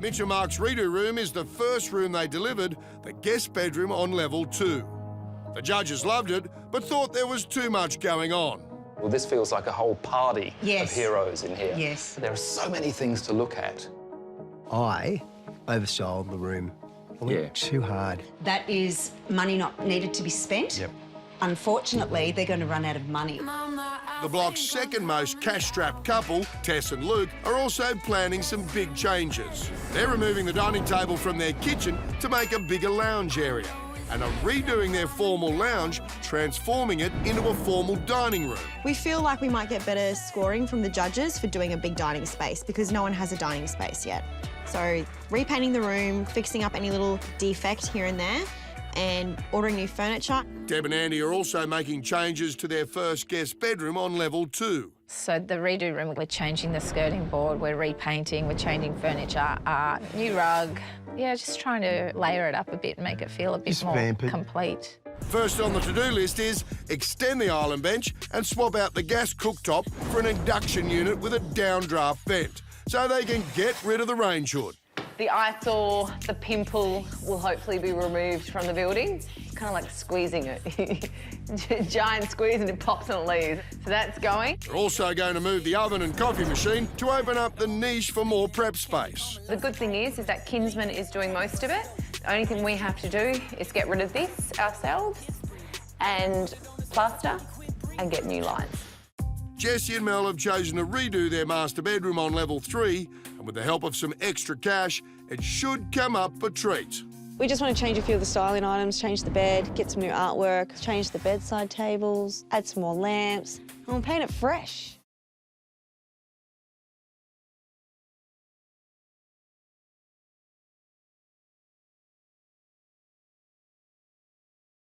Mitch and Mark's redo room is the first room they delivered, the guest bedroom on level 2. The judges loved it, but thought there was too much going on. Well, this feels like a whole party Yes. of heroes in here. Yes. There are so many things to look at. I oversold the room. I went Yeah. too hard. That is money not needed to be spent. Yep. Unfortunately, they're going to run out of money. The block's second most cash-strapped couple, Tess and Luke, are also planning some big changes. They're removing the dining table from their kitchen to make a bigger lounge area and are redoing their formal lounge, transforming it into a formal dining room. We feel like we might get better scoring from the judges for doing a big dining space because no one has a dining space yet. So repainting the room, fixing up any little defect here and there, and ordering new furniture. Deb and Andy are also making changes to their first guest bedroom on level 2. So the redo room, we're changing the skirting board, we're repainting, we're changing furniture, new rug. Yeah, just trying to layer it up a bit and make it feel a bit Just more vamp it. complete. First on the to-do list is extend the island bench and swap out the gas cooktop for an induction unit with a downdraft vent so they can get rid of the range hood. The eyesore, the pimple will hopefully be removed from the building. It's kind of like squeezing it. Giant squeeze and it pops and it leaves. So that's going. They're also going to move the oven and coffee machine to open up the niche for more prep space. The good thing is that Kinsman is doing most of it. The only thing we have to do is get rid of this ourselves and plaster and get new lines. Jessie and Mel have chosen to redo their master bedroom on level 3, and with the help of some extra cash, it should come up a treat. We just want to change a few of the styling items, change the bed, get some new artwork, change the bedside tables, add some more lamps, and we'll paint it fresh.